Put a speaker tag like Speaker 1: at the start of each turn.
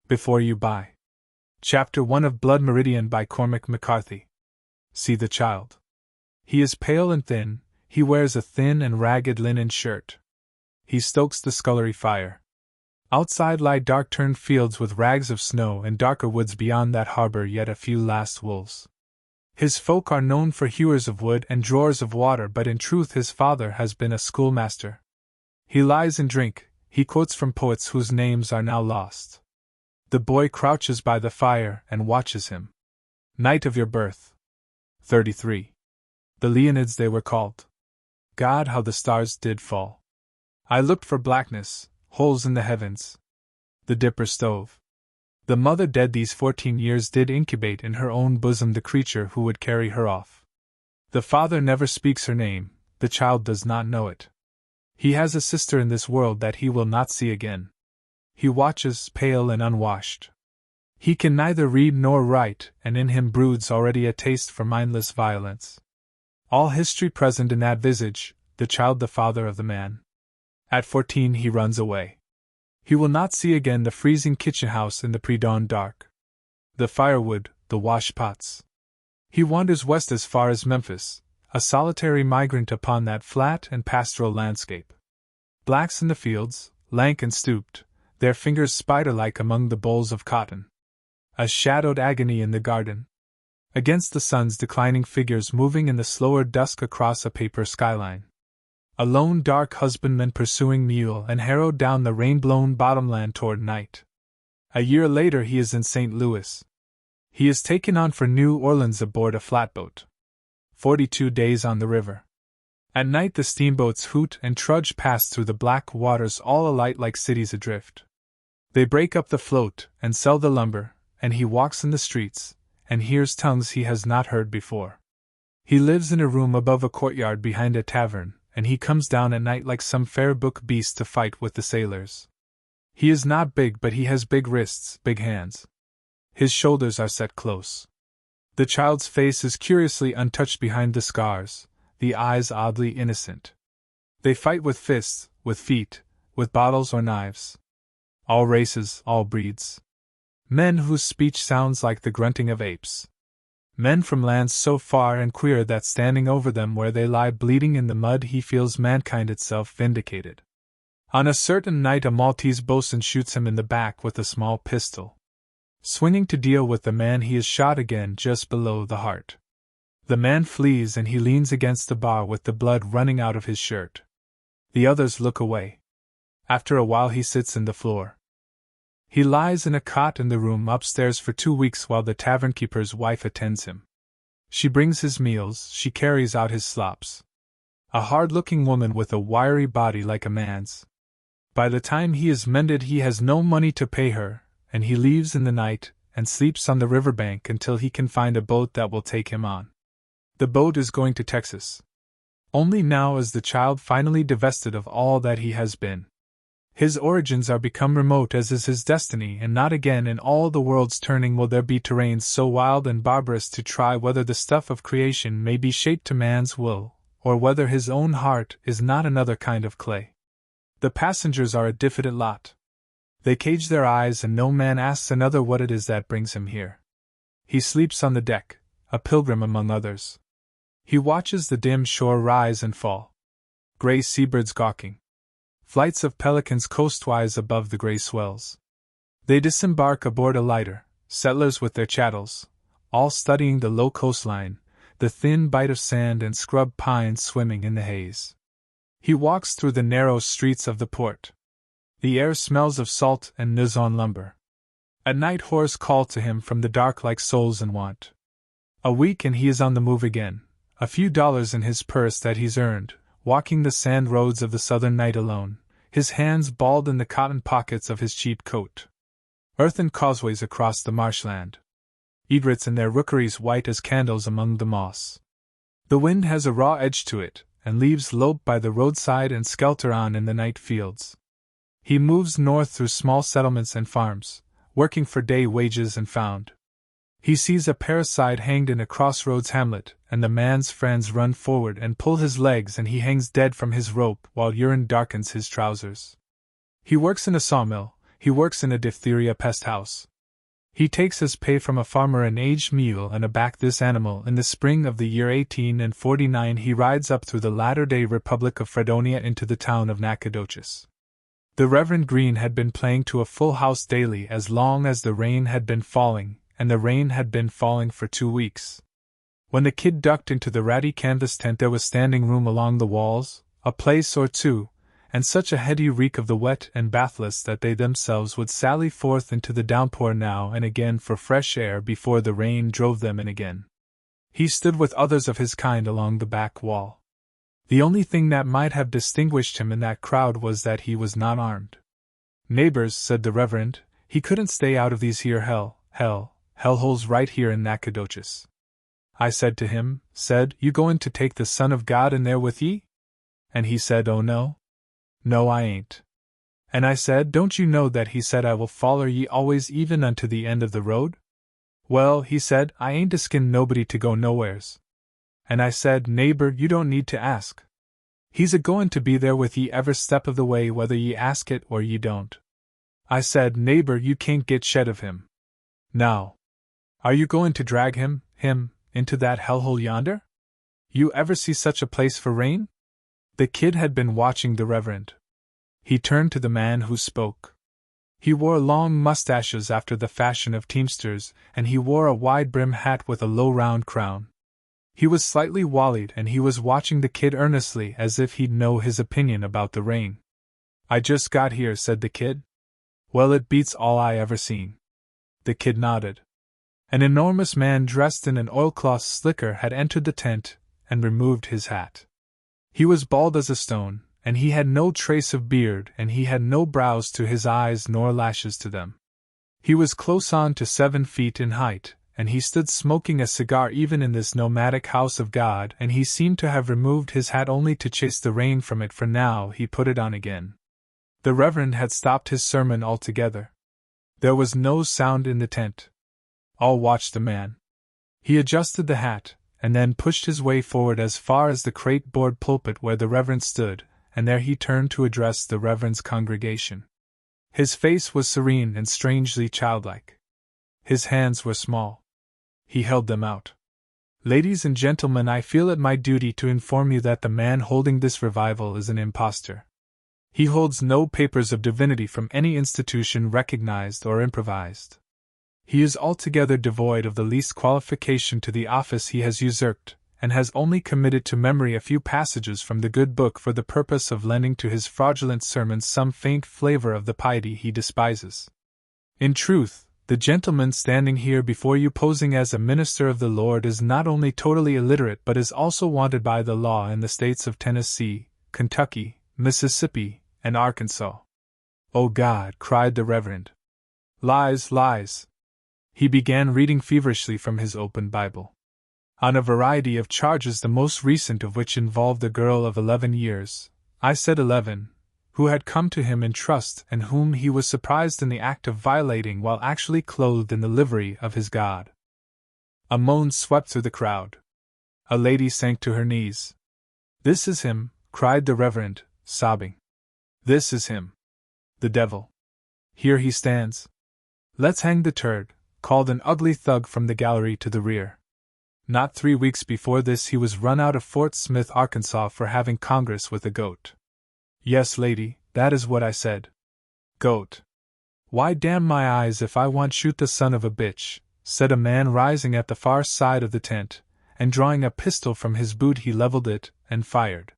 Speaker 1: Before you buy. Chapter 1 of Blood Meridian by Cormac McCarthy. See the child. He is pale and thin, he wears a thin and ragged linen shirt. He stokes the scullery fire. Outside lie dark-turned fields with rags of snow and darker woods beyond that harbor yet a few last wolves. His folk are known for hewers of wood and drawers of water, but in truth his father has been a schoolmaster. He lies in drink, he quotes from poets whose names are now lost. The boy crouches by the fire and watches him. Night of your birth. 33. The Leonids they were called. God, how the stars did fall. I looked for blackness, holes in the heavens. The dipper stove. The mother dead these 14 years did incubate in her own bosom the creature who would carry her off. The father never speaks her name, the child does not know it. He has a sister in this world that he will not see again. He watches, pale and unwashed. He can neither read nor write, and in him broods already a taste for mindless violence. All history present in that visage, the child the father of the man. At 14 he runs away. He will not see again the freezing kitchen house in the pre-dawn dark. The firewood, the wash-pots. He wanders west as far as Memphis, a solitary migrant upon that flat and pastoral landscape. Blacks in the fields, lank and stooped, their fingers spider-like among the bolls of cotton. A shadowed agony in the garden. Against the sun's declining figures moving in the slower dusk across a paper skyline. A lone dark husbandman pursuing mule and harrow down the rain-blown bottomland toward night. A year later he is in St. Louis. He is taken on for New Orleans aboard a flatboat. 42 days on the river. At night the steamboats hoot and trudge past through the black waters all alight like cities adrift. They break up the float and sell the lumber, and he walks in the streets, and hears tongues he has not heard before. He lives in a room above a courtyard behind a tavern, and he comes down at night like some fair book beast to fight with the sailors. He is not big, but he has big wrists, big hands. His shoulders are set close. The child's face is curiously untouched behind the scars, the eyes oddly innocent. They fight with fists, with feet, with bottles or knives. All races, all breeds. Men whose speech sounds like the grunting of apes. Men from lands so far and queer that standing over them where they lie bleeding in the mud he feels mankind itself vindicated. On a certain night a Maltese boatswain shoots him in the back with a small pistol. Swinging to deal with the man he is shot again just below the heart. The man flees and he leans against the bar with the blood running out of his shirt. The others look away. After a while he sits in the floor. He lies in a cot in the room upstairs for 2 weeks while the tavern-keeper's wife attends him. She brings his meals, she carries out his slops. A hard-looking woman with a wiry body like a man's. By the time he is mended he has no money to pay her, and he leaves in the night and sleeps on the riverbank until he can find a boat that will take him on. The boat is going to Texas. Only now is the child finally divested of all that he has been. His origins are become remote as is his destiny, and not again in all the world's turning will there be terrains so wild and barbarous to try whether the stuff of creation may be shaped to man's will, or whether his own heart is not another kind of clay. The passengers are a diffident lot. They cage their eyes and no man asks another what it is that brings him here. He sleeps on the deck, a pilgrim among others. He watches the dim shore rise and fall. Gray seabirds gawking. Flights of pelicans coastwise above the gray swells. They disembark aboard a lighter, settlers with their chattels, all studying the low coastline, the thin bite of sand and scrub pines swimming in the haze. He walks through the narrow streets of the port. The air smells of salt and Nuzon lumber. At night whores call to him from the dark like souls in want. A week and he is on the move again, a few dollars in his purse that he's earned, walking the sand roads of the southern night alone, his hands balled in the cotton pockets of his cheap coat. Earthen causeways across the marshland. Egrets in their rookeries white as candles among the moss. The wind has a raw edge to it, and leaves lope by the roadside and skelter on in the night fields. He moves north through small settlements and farms, working for day wages and found. He sees a parricide hanged in a crossroads hamlet, and the man's friends run forward and pull his legs and he hangs dead from his rope while urine darkens his trousers. He works in a sawmill, he works in a diphtheria pest house. He takes his pay from a farmer an aged mule and aback this animal. In the spring of the year 1849 he rides up through the latter-day Republic of Fredonia into the town of Nacogdoches. The Reverend Green had been playing to a full house daily as long as the rain had been falling, and the rain had been falling for 2 weeks. When the kid ducked into the ratty canvas tent there was standing room along the walls, a place or two, and such a heady reek of the wet and bathless that they themselves would sally forth into the downpour now and again for fresh air before the rain drove them in again. He stood with others of his kind along the back wall. The only thing that might have distinguished him in that crowd was that he was not armed. "Neighbors," said the Reverend, "he couldn't stay out of these here hellholes right here in Nacogdoches." I said to him, "You goin' to take the Son of God in there with ye?" And he said, "Oh no. No, I ain't." And I said, "Don't you know that he said I will foller ye always even unto the end of the road?" "Well," he said, "I ain't askin' nobody to go nowheres." And I said, "Neighbor, you don't need to ask. He's a-goin' to be there with ye every step of the way whether ye ask it or ye don't." I said, "Neighbor, you can't get shed of him. Now, are you going to drag him, into that hellhole yonder? You ever see such a place for rain?" The kid had been watching the Reverend. He turned to the man who spoke. He wore long mustaches after the fashion of teamsters, and he wore a wide-brimmed hat with a low round crown. He was slightly wallied and he was watching the kid earnestly as if he'd know his opinion about the rain. "I just got here," said the kid. "Well, it beats all I ever seen." The kid nodded. An enormous man dressed in an oilcloth slicker had entered the tent and removed his hat. He was bald as a stone, and he had no trace of beard, and he had no brows to his eyes nor lashes to them. He was close on to 7 feet in height, and he stood smoking a cigar even in this nomadic house of God, and he seemed to have removed his hat only to chase the rain from it, for now he put it on again. The Reverend had stopped his sermon altogether. There was no sound in the tent. All watched the man. He adjusted the hat, and then pushed his way forward as far as the crate-board pulpit where the Reverend stood, and there he turned to address the Reverend's congregation. His face was serene and strangely childlike. His hands were small. He held them out. "Ladies and gentlemen, I feel it my duty to inform you that the man holding this revival is an impostor. He holds no papers of divinity from any institution recognized or improvised. He is altogether devoid of the least qualification to the office he has usurped, and has only committed to memory a few passages from the good book for the purpose of lending to his fraudulent sermons some faint flavor of the piety he despises. In truth, the gentleman standing here before you posing as a minister of the Lord is not only totally illiterate but is also wanted by the law in the states of Tennessee, Kentucky, Mississippi, and Arkansas." "Oh God!" cried the Reverend. "Lies, lies!" He began reading feverishly from his open Bible. On a variety of charges, the most recent of which involved a girl of 11 years, I said 11, who had come to him in trust and whom he was surprised in the act of violating while actually clothed in the livery of his God. A moan swept through the crowd. A lady sank to her knees. "This is him," cried the Reverend, sobbing. "This is him. The devil. Here he stands. Let's hang the turd," called an ugly thug from the gallery to the rear. Not 3 weeks before this he was run out of Fort Smith, Arkansas, for having congress with a goat. "Yes, lady, that is what I said. Goat. Why, damn my eyes if I want shoot the son of a bitch," said a man rising at the far side of the tent, and drawing a pistol from his boot he leveled it and fired.